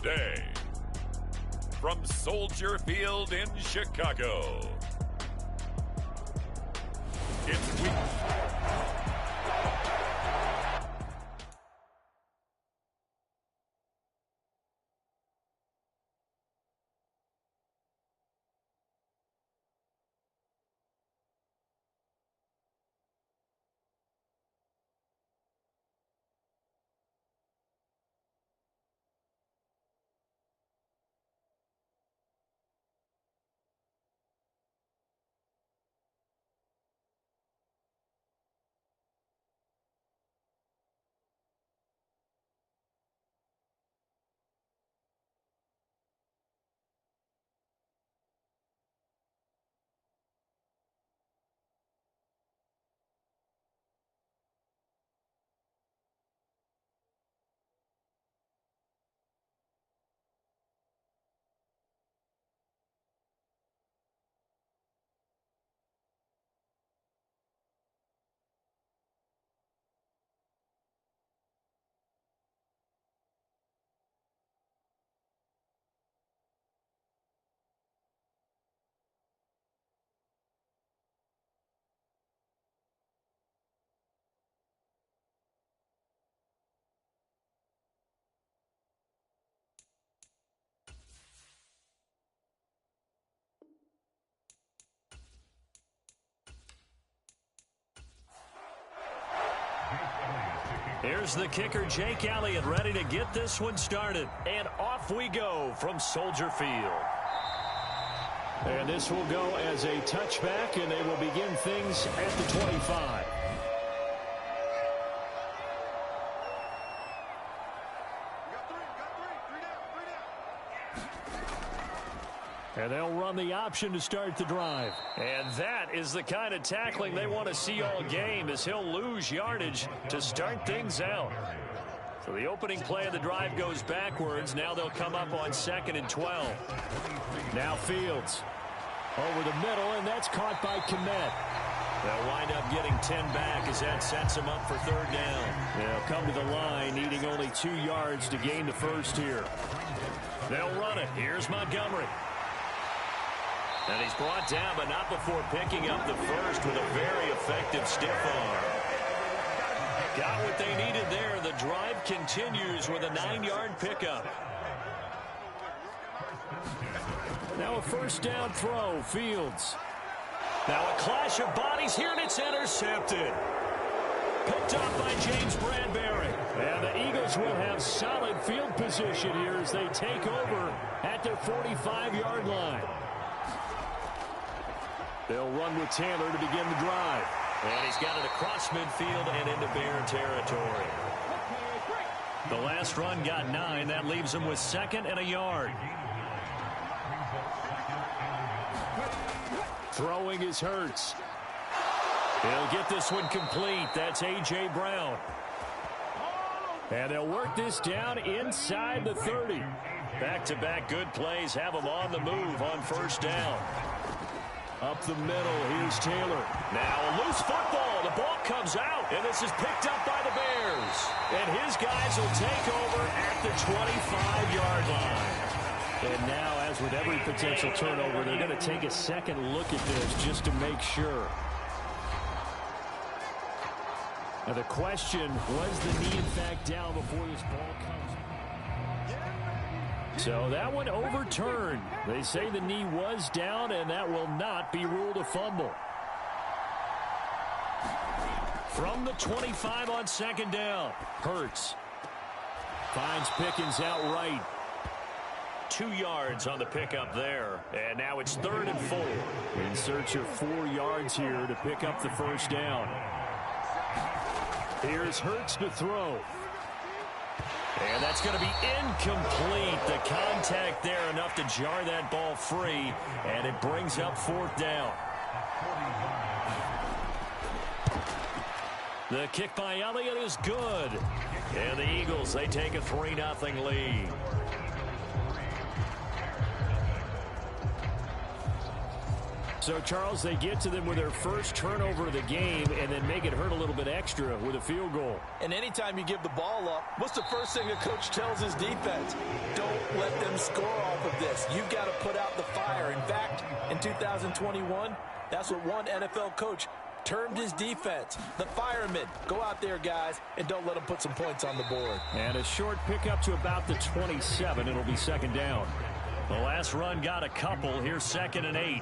today, from Soldier Field in Chicago, it's week. Here's the kicker, Jake Elliott, ready to get this one started. And off we go from Soldier Field. And this will go as a touchback, and they will begin things at the 25. And they'll run the option to start the drive. And that is the kind of tackling they want to see all game, as he'll lose yardage to start things out. So the opening play of the drive goes backwards. Now they'll come up on 2nd and 12. Now Fields over the middle, and that's caught by Kmet. They'll wind up getting 10 back as that sets them up for 3rd down. They'll come to the line, needing only 2 yards to gain the first here. They'll run it. Here's Montgomery. And he's brought down, but not before picking up the first with a very effective stiff arm. Got what they needed there. The drive continues with a 9-yard pickup. Now a 1st down throw, Fields. Now a clash of bodies here, and it's intercepted. Picked up by James Bradbury. And the Eagles will have solid field position here as they take over at their 45-yard line. They'll run with Taylor to begin the drive. And he's got it across midfield and into Bear territory. The last run got 9. That leaves him with 2nd and a yard. Throwing is Hurts. He'll get this one complete. That's A.J. Brown. And they'll work this down inside the 30. Back-to-back good plays have them on the move on 1st down. Up the middle, here's Taylor. Now a loose football. The ball comes out, and this is picked up by the Bears. And his guys will take over at the 25-yard line. And now, as with every potential turnover, they're going to take a second look at this just to make sure. Now the question, was the knee in fact down before this ball comes? So that one overturned. They say the knee was down, and that will not be ruled a fumble. From the 25 on 2nd down, Hurts finds Pickens out right. 2 yards on the pickup there, and now it's 3rd and 4. In search of 4 yards here to pick up the 1st down. Here's Hurts to throw. And that's going to be incomplete. The contact there enough to jar that ball free, and it brings up 4th down. The kick by Elliott is good. And the Eagles, they take a 3-0 lead. So, Charles, they get to them with their first turnover of the game and then make it hurt a little bit extra with a field goal. And anytime you give the ball up, what's the first thing a coach tells his defense? Don't let them score off of this. You've got to put out the fire. In fact, in 2021, that's what one NFL coach termed his defense, the firemen. Go out there, guys, and don't let them put some points on the board. And a short pickup to about the 27. It'll be second down. The last run got a couple. Here's 2nd and 8.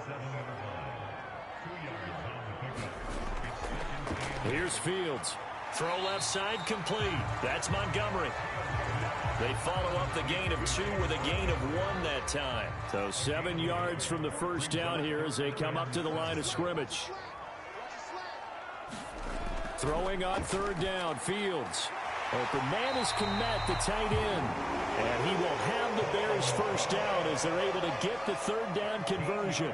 Here's Fields. Throw left side complete. That's Montgomery. They follow up the gain of 2 with a gain of 1 that time. So 7 yards from the first down here as they come up to the line of scrimmage. Throwing on 3rd down, Fields. Open man is Kmet, the tight end. And he will have the Bears first down as they're able to get the 3rd down conversion.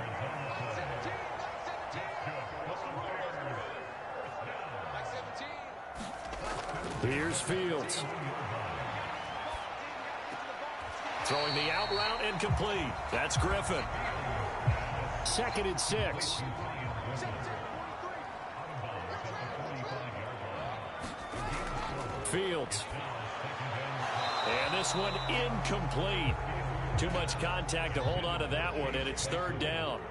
Here's Fields. Throwing the out route incomplete. That's Griffin. 2nd and 6. Fields. And this one incomplete. Too much contact to hold on to that one, and it's 3rd down.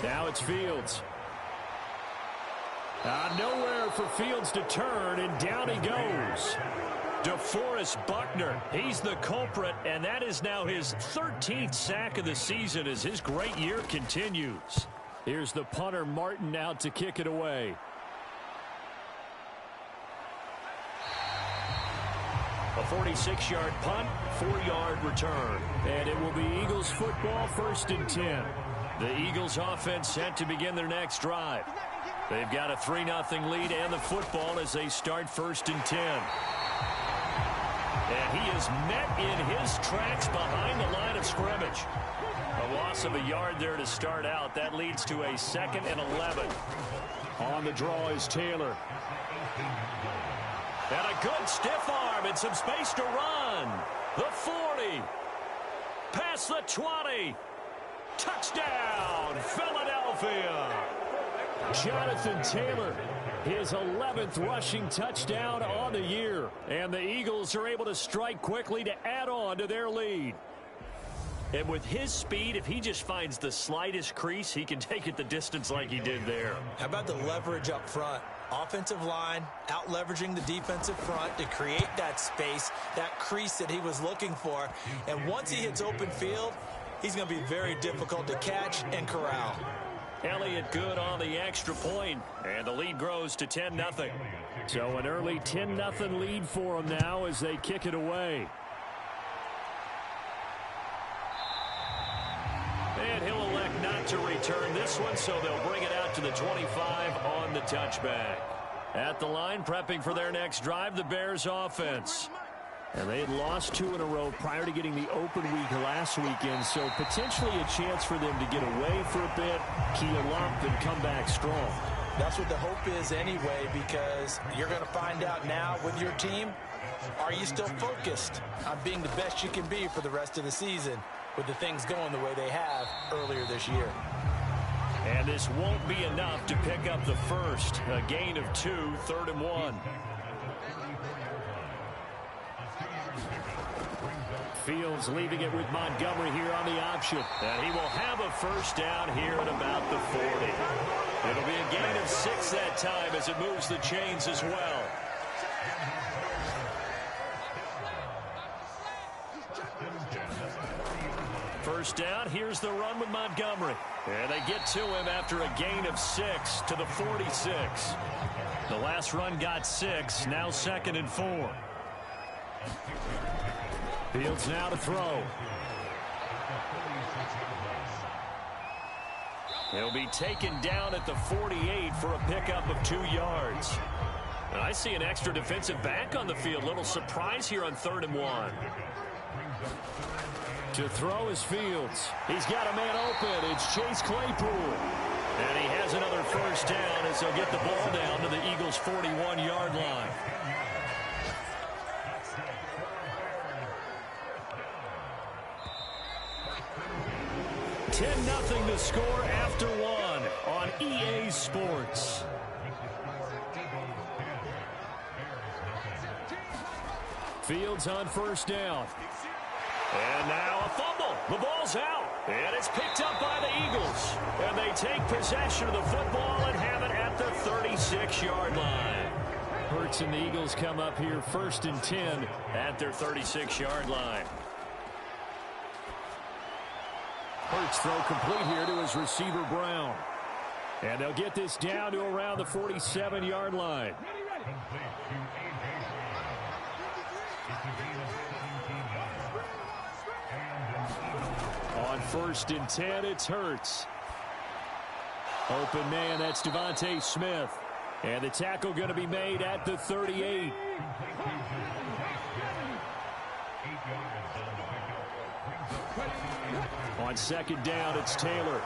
Now it's Fields. Nowhere for Fields to turn, and down he goes. DeForest Buckner, he's the culprit, and that is now his 13th sack of the season as his great year continues. Here's the punter, Martin, out to kick it away. A 46-yard punt, 4-yard return. And it will be Eagles football, 1st and 10. The Eagles offense set to begin their next drive. They've got a 3-0 lead and the football as they start 1st and 10. And he is met in his tracks behind the line of scrimmage. A loss of a yard there to start out. That leads to a 2nd and 11. On the draw is Taylor. And a good stiff arm and some space to run. The 40. Past the 20. Touchdown, Philadelphia. Jonathan Taylor, his 11th rushing touchdown on the year. And the Eagles are able to strike quickly to add on to their lead. And with his speed, if he just finds the slightest crease, he can take it the distance like he did there. How about the leverage up front? Offensive line out leveraging the defensive front to create that space, that crease that he was looking for. And once he hits open field, he's going to be very difficult to catch and corral. Elliott good on the extra point, and the lead grows to 10-0. So an early 10-0 lead for them now as they kick it away. And he'll elect not to return this one, so they'll bring it out to the 25 on the touchback. At the line, prepping for their next drive, the Bears offense. And they had lost 2 in a row prior to getting the open week last weekend, so potentially a chance for them to get away for a bit, key a lump, and come back strong. That's what the hope is anyway, because you're going to find out now with your team, are you still focused on being the best you can be for the rest of the season with the things going the way they have earlier this year? And this won't be enough to pick up the first. A gain of 2, 3rd and 1. Fields leaving it with Montgomery here on the option. And he will have a first down here at about the 40. It'll be a gain of 6 that time as it moves the chains as well. First down, here's the run with Montgomery. And they get to him after a gain of 6 to the 46. The last run got 6, now 2nd and 4. Fields now to throw. He'll be taken down at the 48 for a pickup of 2 yards. And I see an extra defensive back on the field. Little surprise here on 3rd and 1. To throw is Fields. He's got a man open. It's Chase Claypool. And he has another first down as he'll get the ball down to the Eagles' 41-yard line. 10-0 the score after one on EA Sports. Fields on first down. And now a fumble. The ball's out. And it's picked up by the Eagles. And they take possession of the football and have it at the 36-yard line. Hurts and the Eagles come up here 1st and 10 at their 36-yard line. Hurts throw complete here to his receiver Brown. And they'll get this down to around the 47-yard line. On 1st and 10, it's Hurts. Open man, that's Devontae Smith. And the tackle going to be made at the 38. On 2nd down, it's Taylor.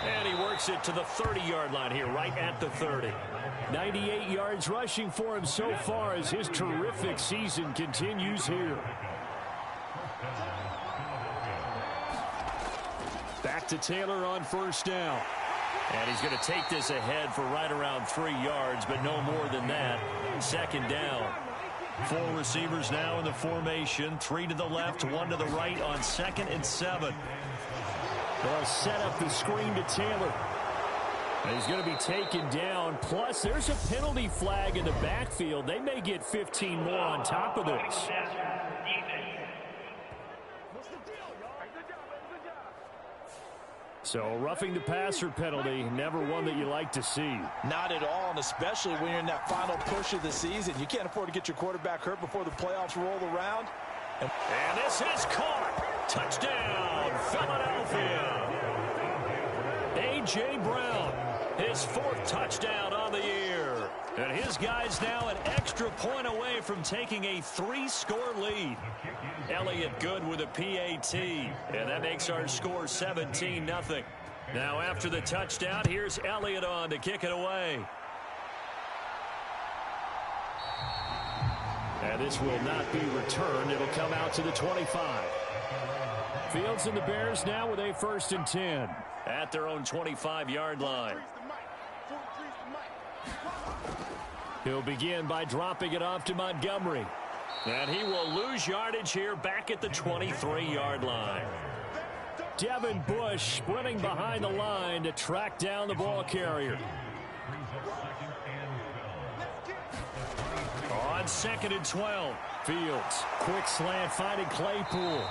And he works it to the 30-yard line here, right at the 30. 98 yards rushing for him so far as his terrific season continues here. Back to Taylor on 1st down. And he's going to take this ahead for right around 3 yards, but no more than that. 2nd down. 4 receivers now in the formation. 3 to the left, 1 to the right on 2nd and 7. They'll set up the screen to Taylor. And he's going to be taken down. Plus, there's a penalty flag in the backfield. They may get 15 more on top of this. So, roughing the passer penalty, never one that you like to see. Not at all, and especially when you're in that final push of the season. You can't afford to get your quarterback hurt before the playoffs roll around. And this is caught. Touchdown, Philadelphia. A.J. Brown, his 4th touchdown on the year. And his guy's now an extra point away from taking a 3-score lead. Elliott good with a PAT. And that makes our score 17-0. Now after the touchdown, here's Elliott on to kick it away. And this will not be returned. It'll come out to the 25. Fields and the Bears now with a 1st and 10 at their own 25-yard line. He'll begin by dropping it off to Montgomery. And he will lose yardage here back at the 23-yard line. Devin Bush sprinting behind the line to track down the ball carrier. On 2nd and 12, Fields, quick slant finding Claypool.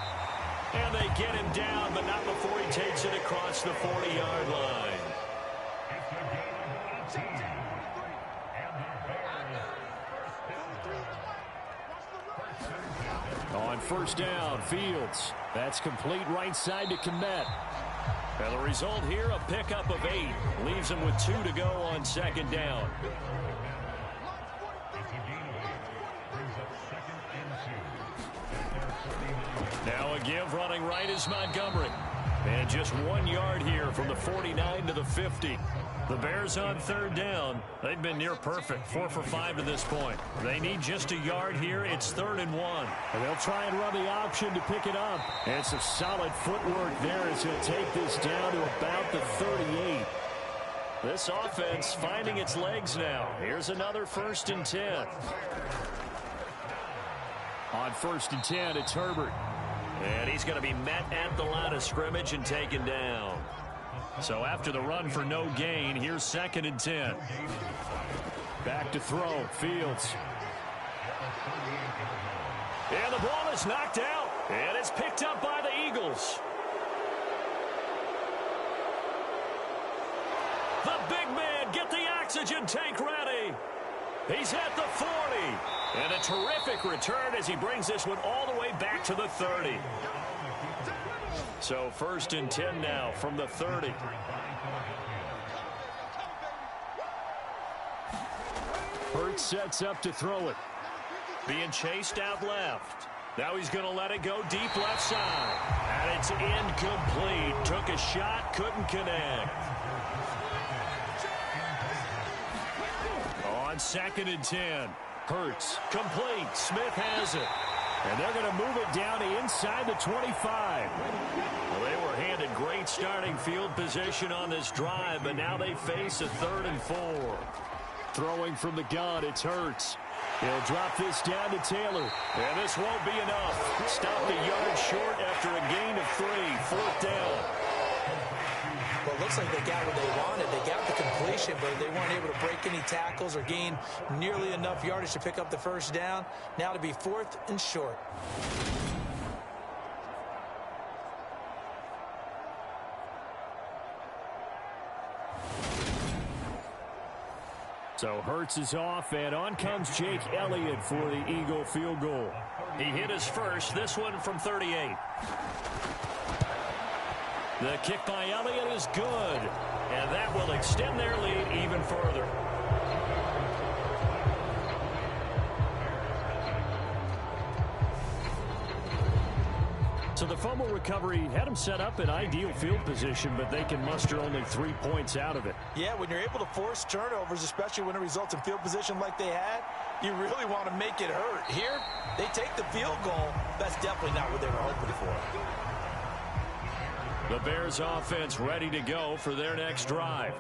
And they get him down, but not before he takes it across the 40-yard line. On 1st down, Fields. That's complete right side to Kmet. And the result here, a pickup of 8. Leaves him with 2 to go on 2nd down. Now a give running right is Montgomery. And just 1 yard here from the 49 to the 50. The Bears on 3rd down. They've been near perfect, 4 for 5 to this point. They need just a yard here. It's 3rd and 1. And they'll try and run the option to pick it up. And some solid footwork there as he'll take this down to about the 38. This offense finding its legs now. Here's another 1st and 10. On 1st and 10, it's Herbert. And he's going to be met at the line of scrimmage and taken down. So after the run for no gain, here's 2nd and 10. Back to throw, Fields. And the ball is knocked out. And it's picked up by the Eagles. The big man, get the oxygen tank ready. He's at the 40. And a terrific return as he brings this one all the way back to the 30. So 1st and 10 now from the 30. Hurts sets up to throw it. Being chased out left. Now he's going to let it go deep left side. And it's incomplete. Took a shot, couldn't connect. On 2nd and 10. Hurts complete. Smith has it. And they're going to move it down to inside the 25. Well, they were handed great starting field position on this drive, but now they face a 3rd and 4. Throwing from the gun, it's Hurts. He'll drop this down to Taylor. And this won't be enough. Stopped a yard short after a gain of 3. 4th down. Well, it looks like they got what they wanted. They got the completion, but they weren't able to break any tackles or gain nearly enough yardage to pick up the first down. Now to be 4th and short. So Hurts is off, and on comes Jake Elliott for the Eagle field goal. He hit his first, this one from 38. The kick by Elliott is good, and that will extend their lead even further. So the fumble recovery had them set up in ideal field position, but they can muster only 3 points out of it. Yeah, when you're able to force turnovers, especially when it results in field position like they had, you really want to make it hurt. Here, they take the field goal. That's definitely not what they were hoping for. The Bears offense ready to go for their next drive.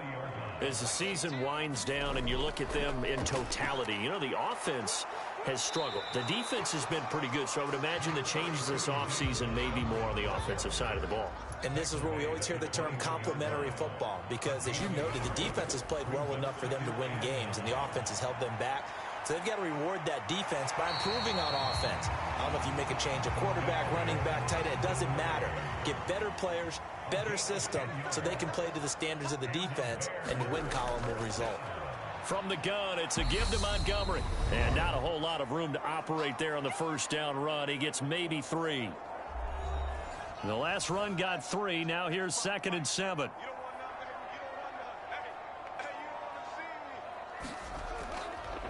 As the season winds down and you look at them in totality, you know, the offense has struggled. The defense has been pretty good, so I would imagine the changes this offseason may be more on the offensive side of the ball. And this is where we always hear the term complementary football, because as you noted, the defense has played well enough for them to win games, and the offense has held them back. So they've got to reward that defense by improving on offense. I don't know if you make a change, a quarterback, running back, tight end, it doesn't matter. Get better players, better system, so they can play to the standards of the defense, and the win column will result. From the gun, it's a give to Montgomery. And not a whole lot of room to operate there on the first down run. He gets maybe 3. The last run got 3. Now here's 2nd and 7.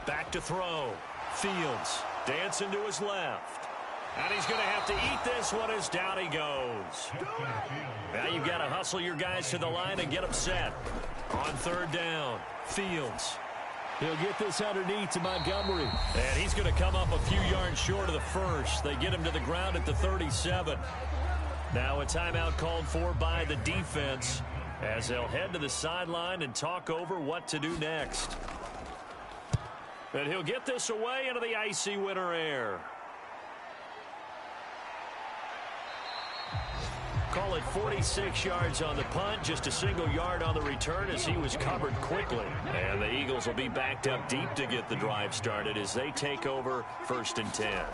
Back to throw. Fields dancing to his left. And he's going to have to eat this one as down he goes. Now you've got to hustle your guys to the line and get them set. On 3rd down, Fields. He'll get this underneath to Montgomery. And he's going to come up a few yards short of the first. They get him to the ground at the 37. Now a timeout called for by the defense as they'll head to the sideline and talk over what to do next. And he'll get this away into the icy winter air. Call it 46 yards on the punt, just a single yard on the return as he was covered quickly. And the Eagles will be backed up deep to get the drive started as they take over 1st and 10.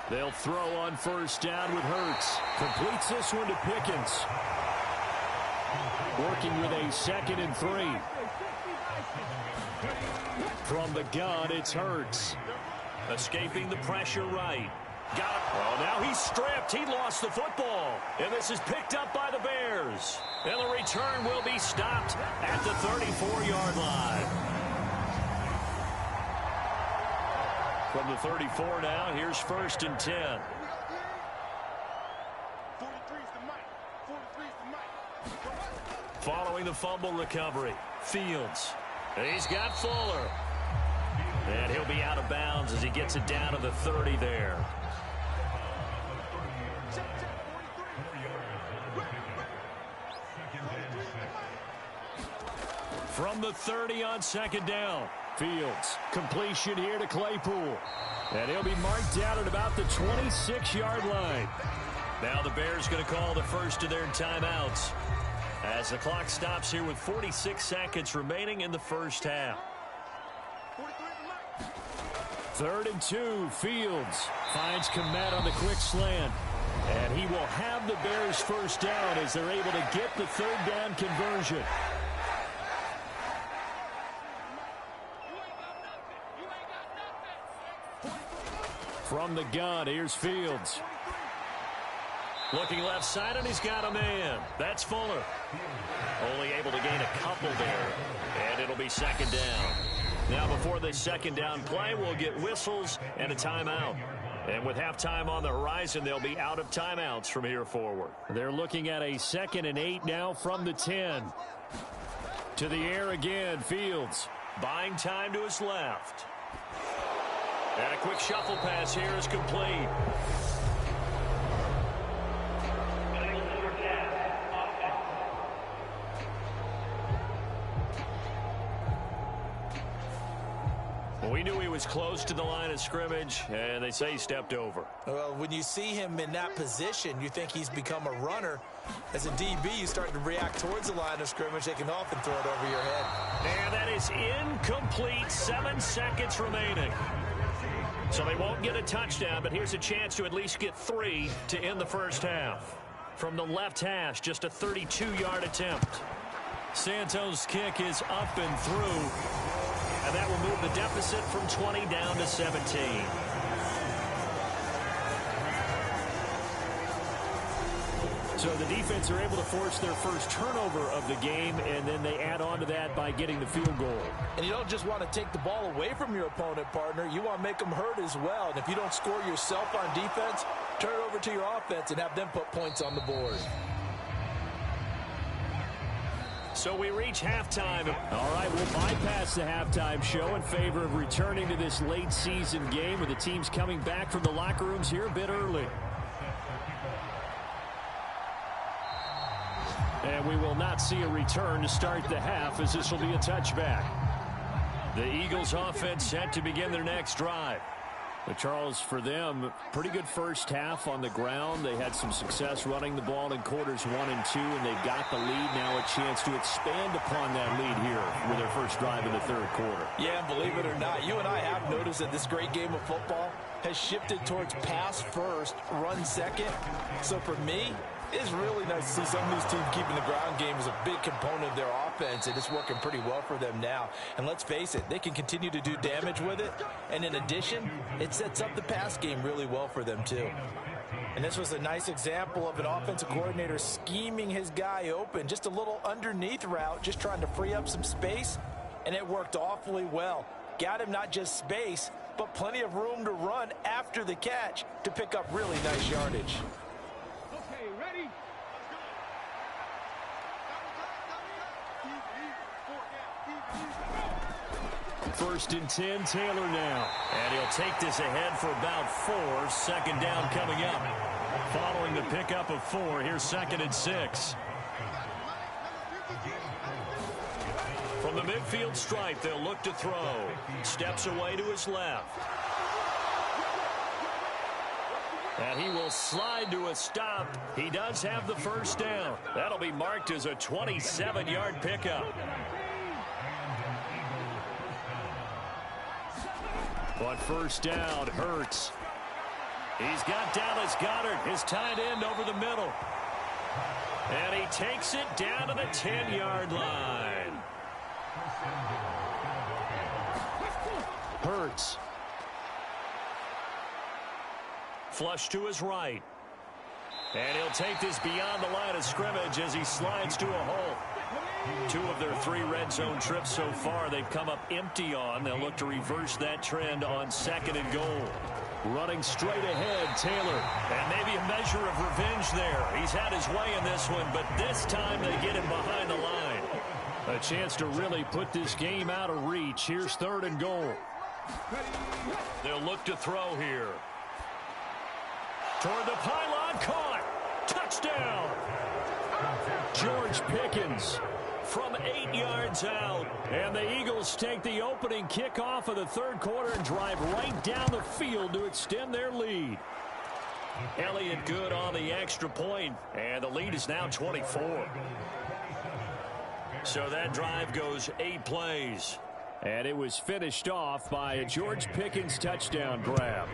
They'll throw on 1st down with Hurts. Completes this one to Pickens. Working with a 2nd and 3. From the gun, it's Hurts. Escaping the pressure right. Got it. Well, now he's stripped. He lost the football. And this is picked up by the Bears. And the return will be stopped at the 34-yard line. From the 34 now, here's 1st and 10. Following the fumble recovery, Fields. And he's got Fuller. And he'll be out of bounds as he gets it down to the 30 there. From the 30 on 2nd down. Fields. Completion here to Claypool. And he'll be marked down at about the 26-yard line. Now the Bears going to call the first of their timeouts as the clock stops here with 46 seconds remaining in the first half. 3rd and 2. Fields finds Kmet on the quick slant. And he will have the Bears first down as they're able to get the 3rd down conversion. From the gun, here's Fields. Looking left side, and he's got a man. That's Fuller. Only able to gain a couple there. And it'll be 2nd down. Now before this 2nd down play, we'll get whistles and a timeout. And with halftime on the horizon, they'll be out of timeouts from here forward. They're looking at a 2nd and 8 now from the 10. To the air again, Fields. Buying time to his left. And a quick shuffle pass here is complete. We knew he was close to the line of scrimmage, and they say he stepped over. Well, when you see him in that position, you think he's become a runner. As a DB, you start to react towards the line of scrimmage. They can often throw it over your head. And that is incomplete. 7 seconds remaining. So they won't get a touchdown, but here's a chance to at least get 3 to end the first half. From the left hash, just a 32-yard attempt. Santos' kick is up and through. And that will move the deficit from 20 down to 17. So the defense are able to force their first turnover of the game, and then they add on to that by getting the field goal. And you don't just want to take the ball away from your opponent, partner. You want to make them hurt as well. And if you don't score yourself on defense, turn it over to your offense and have them put points on the board. So we reach halftime. All right, we'll bypass the halftime show in favor of returning to this late season game with the teams coming back from the locker rooms here a bit early. And we will not see a return to start the half, as this will be a touchback. The Eagles offense set to begin their next drive. But Charles, for them, pretty good first half on the ground. They had some success running the ball in quarters 1 and 2, and they've got the lead. Now a chance to expand upon that lead here with their first drive in the third quarter. Yeah, and believe it or not, you and I have noticed that this great game of football has shifted towards pass first, run second. So for me, it's really nice to see some of these teams keeping the ground game as a big component of their offense, and it's working pretty well for them now. And let's face it, they can continue to do damage with it. And in addition, it sets up the pass game really well for them too. And this was a nice example of an offensive coordinator scheming his guy open. Just a little underneath route, just trying to free up some space, and it worked awfully well. Got him not just space, but plenty of room to run after the catch to pick up really nice yardage. First and 10, Taylor now. And he'll take this ahead for about 4. Second down coming up. Following the pickup of 4, here's 2nd and 6. From the midfield stripe, they'll look to throw. Steps away to his left. And he will slide to a stop. He does have the first down. That'll be marked as a 27-yard pickup. But first down, Hurts. He's got Dallas Goedert, his tight end, over the middle. And he takes it down to the 10-yard line. Hurts. Flush to his right. And he'll take this beyond the line of scrimmage as he slides to a hole. 2 of their 3 red zone trips so far they've come up empty on. They'll look to reverse that trend on 2nd and goal. Running straight ahead, Taylor. And maybe a measure of revenge there. He's had his way in this one, but this time they get him behind the line. A chance to really put this game out of reach. Here's 3rd and goal. They'll look to throw here. Toward the pylon, caught. Touchdown. George Pickens from 8 yards out. And the Eagles take the opening kickoff of the third quarter and drive right down the field to extend their lead. Elliott good on the extra point, and the lead is now 24. So that drive goes 8 plays. And it was finished off by a George Pickens touchdown grab.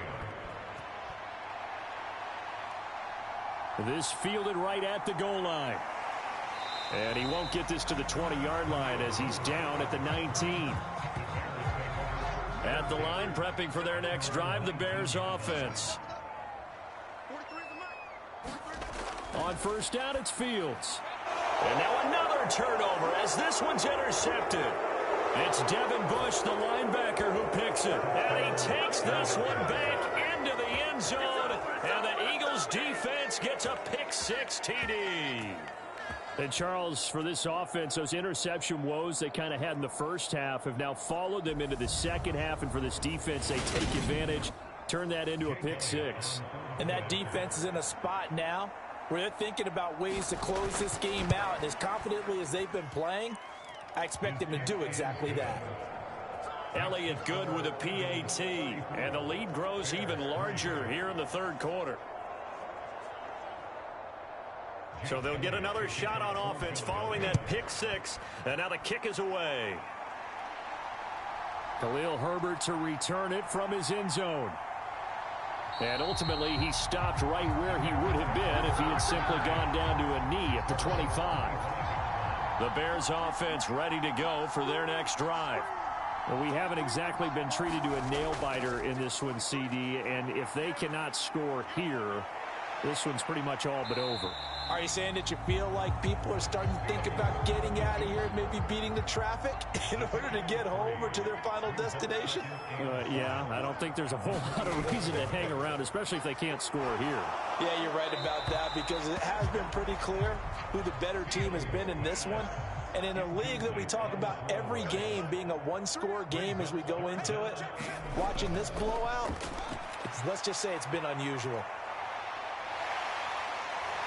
This fielded right at the goal line. And he won't get this to the 20-yard line as he's down at the 19. At the line, prepping for their next drive, the Bears offense. On first down, it's Fields. And now another turnover as this one's intercepted. It's Devin Bush, the linebacker, who picks it. And he takes this one back into the end zone. And the Eagles defense gets a pick 6 TD. And Charles, for this offense, those interception woes they kind of had in the first half have now followed them into the second half. And for this defense, they take advantage, turn that into a pick six. And that defense is in a spot now where they're thinking about ways to close this game out. And as confidently as they've been playing, I expect them to do exactly that. Elliott good with a PAT. And the lead grows even larger here in the third quarter. So they'll get another shot on offense following that pick six. And now the kick is away. Khalil Herbert to return it from his end zone. And ultimately, he stopped right where he would have been if he had simply gone down to a knee at the 25. The Bears offense ready to go for their next drive. Well, we haven't exactly been treated to a nail-biter in this one, CD. And if they cannot score here, this one's pretty much all but over. Are you saying that you feel like people are starting to think about getting out of here, maybe beating the traffic in order to get home or to their final destination? Yeah, I don't think there's a whole lot of reason to hang around, especially if they can't score here. Yeah, you're right about that because it has been pretty clear who the better team has been in this one. And in a league that we talk about every game being a one-score game as we go into it, watching this blowout, let's just say it's been unusual.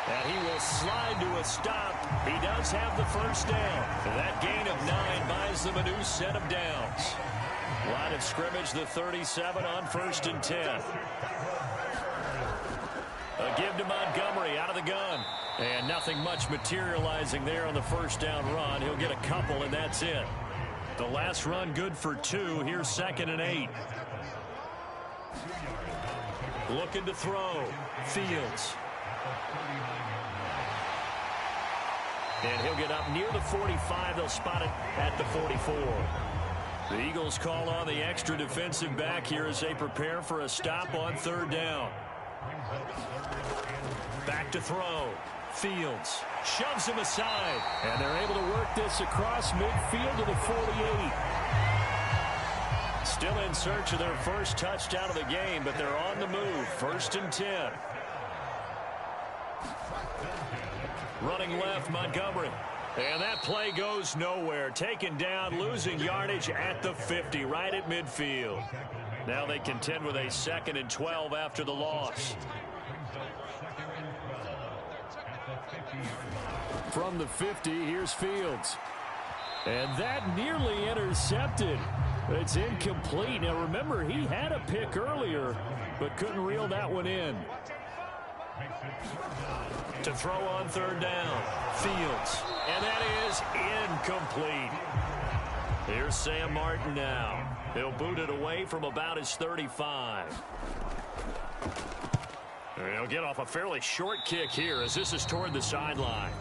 And he will slide to a stop. He does have the first down. That gain of 9 buys them a new set of downs. Line of scrimmage, the 37 on 1st and 10. A give to Montgomery out of the gun. And nothing much materializing there on the first down run. He'll get a couple, and that's it. The last run good for 2. Here's 2nd and 8. Looking to throw. Fields. And he'll get up near the 45. They'll spot it at the 44. The Eagles call on the extra defensive back here as they prepare for a stop on 3rd down. Back to throw. Fields shoves him aside. And they're able to work this across midfield to the 48. Still in search of their first touchdown of the game, but they're on the move. 1st and 10. Running left, Montgomery. And that play goes nowhere. Taken down, losing yardage at the 50, right at midfield. Now they contend with a 2nd and 12 after the loss. From the 50, here's Fields. And that nearly intercepted. It's incomplete. Now remember, he had a pick earlier, but couldn't reel that one in. To throw on 3rd down. Fields. And that is incomplete. Here's Sam Martin now. He'll boot it away from about his 35. He'll get off a fairly short kick here as this is toward the sideline.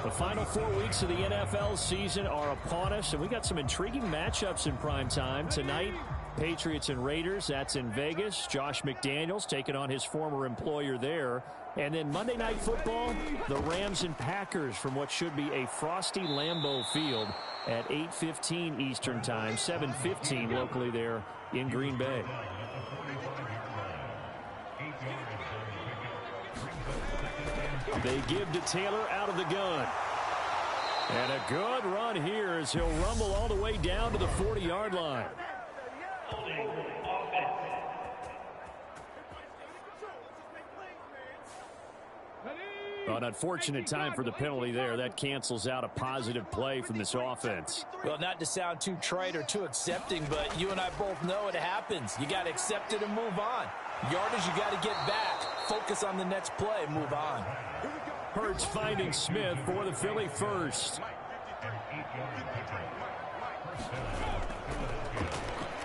The final 4 weeks of the NFL season are upon us, and we got some intriguing matchups in prime time tonight. Patriots and Raiders, that's in Vegas. Josh McDaniels taking on his former employer there. And then Monday Night Football, the Rams and Packers from what should be a frosty Lambeau Field at 8:15 Eastern Time, 7:15 locally there in Green Bay. They give to Taylor out of the gun. And a good run here as he'll rumble all the way down to the 40-yard line. An unfortunate time for the penalty there. That cancels out a positive play from this offense. Well, not to sound too trite or too accepting, but you and I both know it happens. You got to accept it and move on. Yardage, you got to get back. Focus on the next play. Move on. Hurts finding Smith for the Philly first.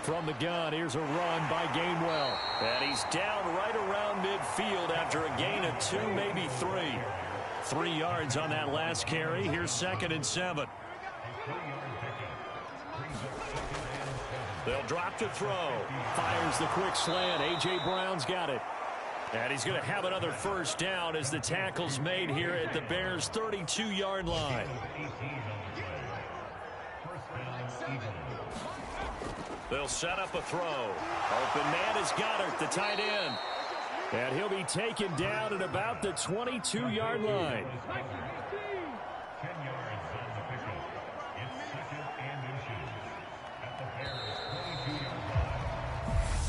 From the gun, here's a run by Gainwell. And he's down right around midfield after a gain of 2, maybe 3. 3 yards on that last carry. Here's 2nd and 7. They'll drop to throw. Fires the quick slant. A.J. Brown's got it. And he's going to have another first down as the tackle's made here at the Bears' 32-yard line. They'll set up a throw. Open man is Goddard, the tight end. And he'll be taken down at about the 22-yard line.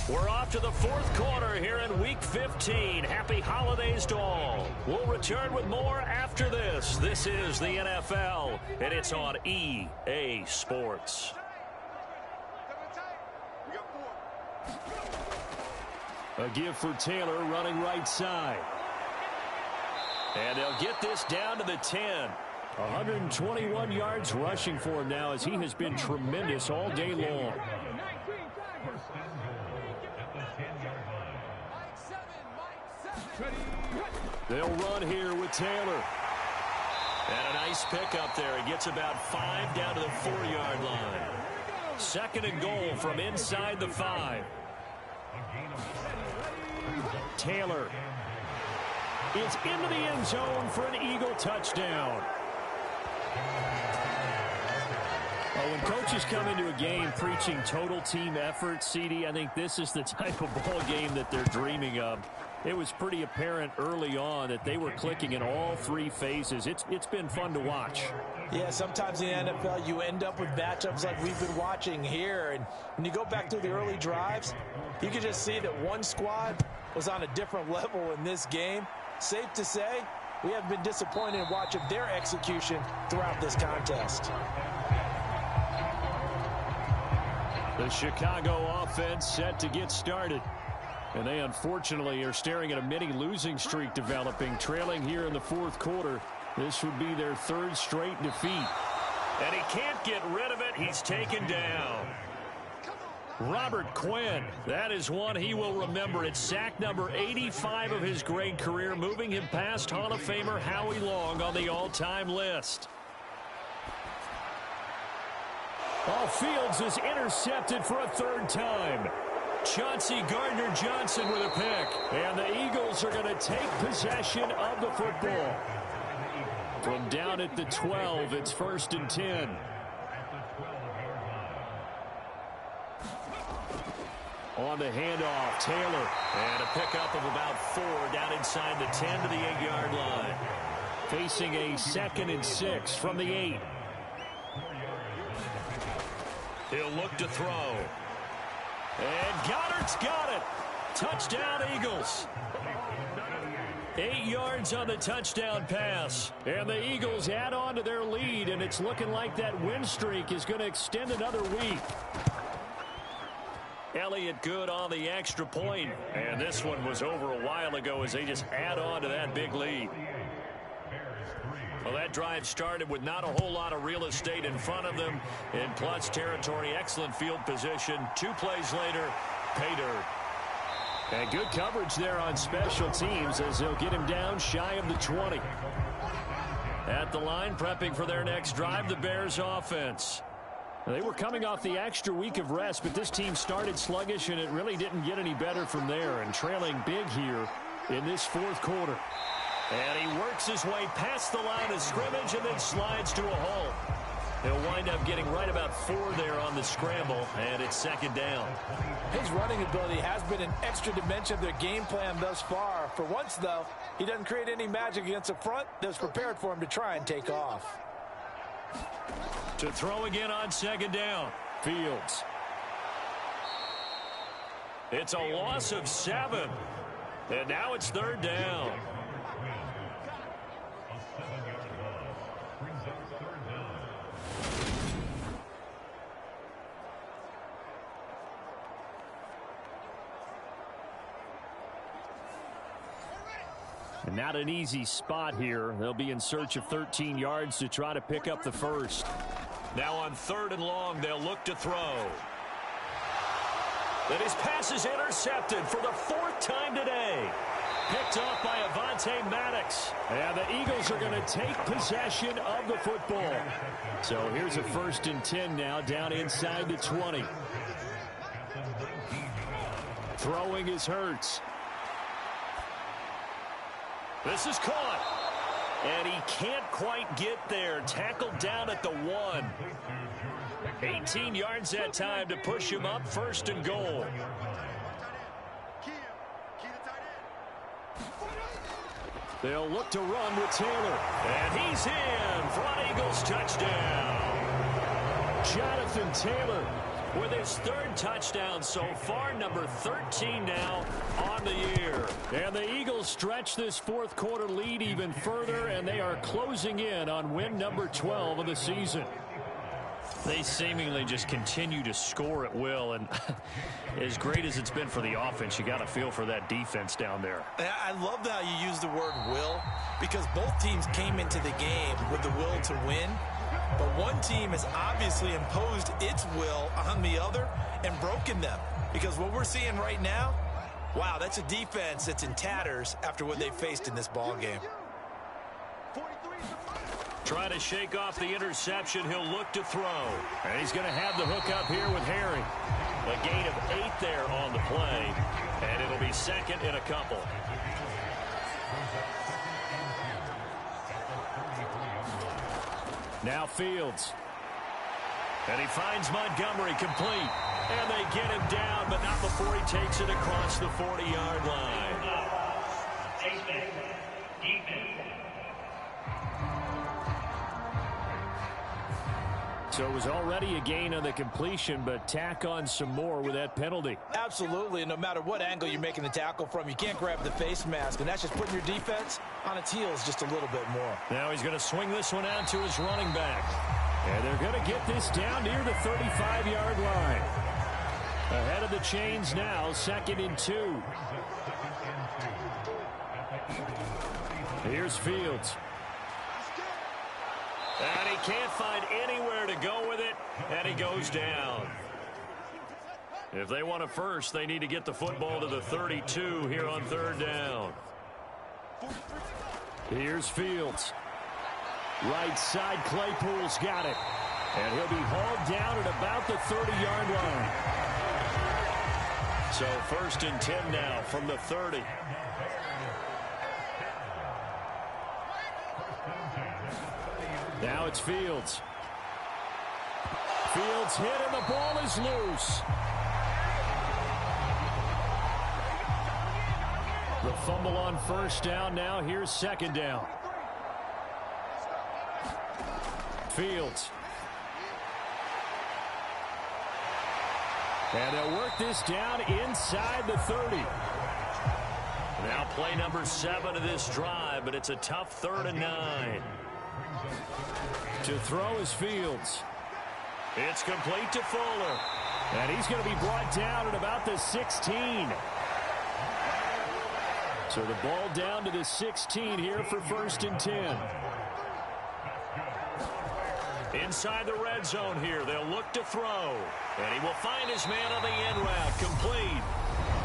We're off to the fourth quarter here in Week 15. Happy holidays to all. We'll return with more after this. This is the NFL, and it's on EA Sports. A give for Taylor running right side. And they'll get this down to the 10. 121 yards rushing for him now as he has been tremendous all day long. They'll run here with Taylor. And a nice pickup there. He gets about 5 down to the 4-yard line. Second and goal from inside the 5. Taylor is into the end zone for an Eagle touchdown. Well, when coaches come into a game preaching total team effort, CD, I think this is the type of ball game that they're dreaming of. It was pretty apparent early on that they were clicking in all three phases. It's been fun to watch. Yeah, sometimes in the NFL you end up with matchups like we've been watching here. And when you go back through the early drives, you can just see that one squad was on a different level in this game. Safe to say, we have been disappointed in watching their execution throughout this contest. The Chicago offense set to get started. And they unfortunately are staring at a mini losing streak developing, trailing here in the fourth quarter. This would be their third straight defeat. And he can't get rid of it. He's taken down. Robert Quinn, that is one he will remember. It's sack number 85 of his great career, moving him past Hall of Famer Howie Long on the all-time list. Fields is intercepted for a third time. Chauncey Gardner-Johnson with a pick. And the Eagles are going to take possession of the football. From down at the 12, it's 1st and 10. On the handoff, Taylor. And a pickup of about 4 down inside the 10 to the 8-yard line. Facing a 2nd and 6 from the 8. He'll look to throw. And Goddard's got it. Touchdown, Eagles. 8 yards on the touchdown pass. And the Eagles add on to their lead, and it's looking like that win streak is going to extend another week. Elliott good on the extra point. And this one was over a while ago as they just add on to that big lead. Well, that drive started with not a whole lot of real estate in front of them in plus territory. Excellent field position. 2 plays later, pay dirt. And good coverage there on special teams as they'll get him down shy of the 20. At the line, prepping for their next drive, the Bears offense. They were coming off the extra week of rest, but this team started sluggish, and it really didn't get any better from there, and trailing big here in this fourth quarter. And he works his way past the line of scrimmage and then slides to a halt. He'll wind up getting right about 4 there on the scramble, and it's 2nd down. His running ability has been an extra dimension of their game plan thus far. For once, though, he doesn't create any magic against a front that's prepared for him to try and take off. To throw again on 2nd down, Fields. It's a loss of 7, and now it's 3rd down. And not an easy spot here. They'll be in search of 13 yards to try to pick up the first. Now on 3rd and long, they'll look to throw. Then his pass is intercepted for the 4th time today. Picked off by Avonte Maddox. And the Eagles are going to take possession of the football. So here's a 1st and 10 now down inside the 20. Throwing is Hurts. This is caught. And he can't quite get there. Tackled down at the 1. 18 yards that time to push him up, 1st and goal. They'll look to run with Taylor. And he's in for an Eagles touchdown. Jonathan Taylor with his third touchdown so far, number 13 now on the year. And the Eagles stretch this fourth quarter lead even further, and they are closing in on win number 12 of the season. They seemingly just continue to score at will, and as great as it's been for the offense, you got to feel for that defense down there. I love how you use the word will, because both teams came into the game with the will to win. But one team has obviously imposed its will on the other and broken them. Because what we're seeing right now, wow, that's a defense that's in tatters after what they faced in this ball game. Trying to shake off the interception, he'll look to throw. And he's going to have the hook up here with Herring. A gain of 8 there on the play, and it'll be second in a couple. Now Fields. And he finds Montgomery complete. And they get him down, but not before he takes it across the 40-yard line. So it was already a gain on the completion, but tack on some more with that penalty. Absolutely, and no matter what angle you're making the tackle from, you can't grab the face mask, and that's just putting your defense on its heels just a little bit more. Now he's going to swing this one out to his running back. And they're going to get this down near the 35-yard line. Ahead of the chains now, 2nd and 2. Here's Fields. And he can't find anywhere to go with it, and he goes down. If they want a first, they need to get the football to the 32 here on 3rd down. Here's Fields. Right side, Claypool's got it. And he'll be hauled down at about the 30-yard line. So 1st and 10 now from the 30. Now it's Fields. Fields hit and the ball is loose. The fumble on 1st down. Now here's 2nd down. Fields. And they'll work this down inside the 30. Now play number 7 of this drive, but it's a tough 3rd and 9. To throw is Fields. It's complete to Fuller. And he's going to be brought down at about the 16. So the ball down to the 16 here for 1st and 10. Inside the red zone here, they'll look to throw. And he will find his man on the in route, complete.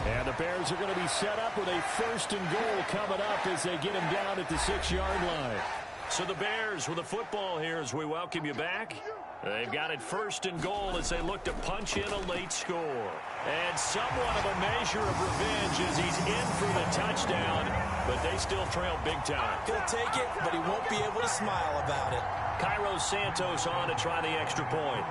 And the Bears are going to be set up with a 1st and goal coming up as they get him down at the 6-yard line. So the Bears with the football here as we welcome you back. They've got it 1st and goal as they look to punch in a late score. And somewhat of a measure of revenge as he's in for the touchdown, but they still trail big time. He'll take it, but he won't be able to smile about it. Cairo Santos on to try the extra point.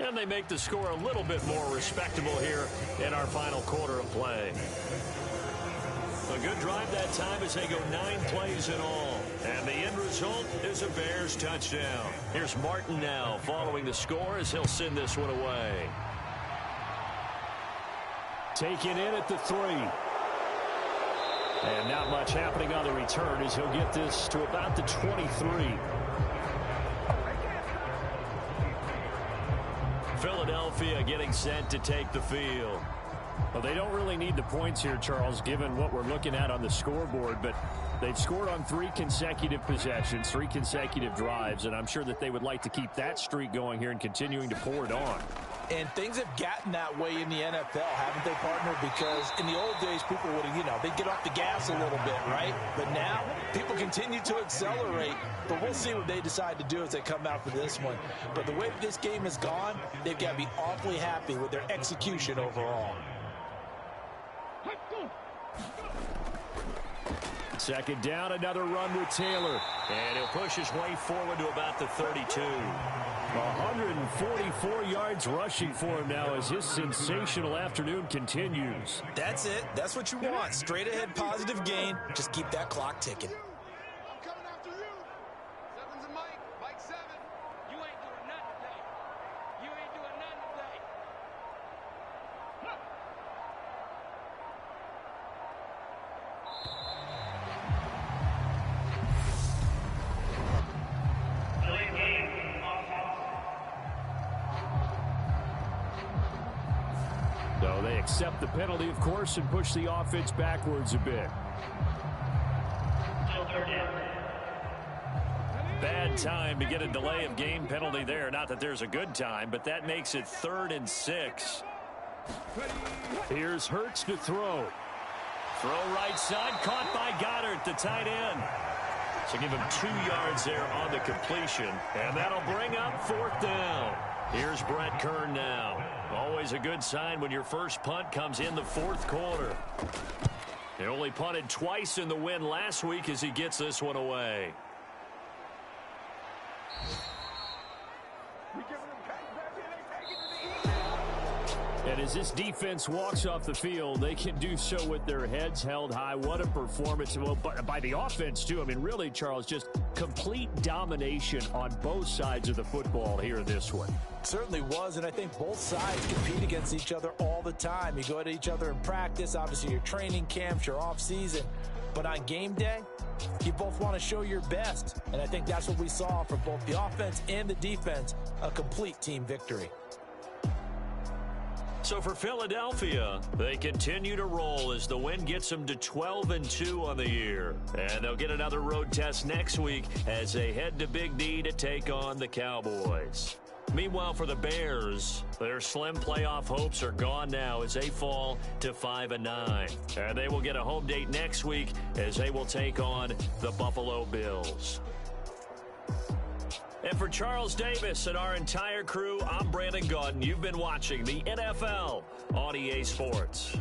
And they make the score a little bit more respectable here in our final quarter of play. A good drive that time as they go 9 plays in all. And the end result is a Bears touchdown. Here's Martin now following the score as he'll send this one away. Taken in at the 3. And not much happening on the return as he'll get this to about the 23. Philadelphia getting set to take the field. Well, they don't really need the points here, Charles, given what we're looking at on the scoreboard, but they've scored on 3 consecutive possessions, 3 consecutive drives, and I'm sure that they would like to keep that streak going here and continuing to pour it on. And things have gotten that way in the NFL, haven't they, partner? Because in the old days, people would have, they'd get off the gas a little bit, right? But now, people continue to accelerate. But we'll see what they decide to do as they come out for this one. But the way that this game has gone, they've got to be awfully happy with their execution overall. Second down, another run with Taylor. And he'll push his way forward to about the 32. 144 yards rushing for him now as his sensational afternoon continues. That's it. That's what you want. Straight ahead positive gain. Just keep that clock ticking. I'm coming after you. Seven's a Mike. Mike 7. You ain't doing nothing today. You ain't doing nothing today. So they accept the penalty, of course, and push the offense backwards a bit. Bad time to get a delay of game penalty there. Not that there's a good time, but that makes it 3rd and 6. Here's Hurts to throw. Throw right side, caught by Goddard, the tight end. So give him 2 yards there on the completion, and that'll bring up 4th down. Here's Brett Kern now. Always a good sign when your first punt comes in the 4th quarter. He only punted twice in the win last week as he gets this one away. And as this defense walks off the field, they can do so with their heads held high. What a performance. Well, by the offense, too. I mean, really, Charles, just complete domination on both sides of the football here in this one. Certainly was, and I think both sides compete against each other all the time. You go at each other in practice, obviously your training camps, your off-season. But on game day, you both want to show your best. And I think that's what we saw from both the offense and the defense, a complete team victory. So for Philadelphia, they continue to roll as the win gets them to 12-2 on the year. And they'll get another road test next week as they head to Big D to take on the Cowboys. Meanwhile, for the Bears, their slim playoff hopes are gone now as they fall to 5-9. And they will get a home date next week as they will take on the Buffalo Bills. And for Charles Davis and our entire crew, I'm Brandon Gaudin. You've been watching the NFL on EA Sports.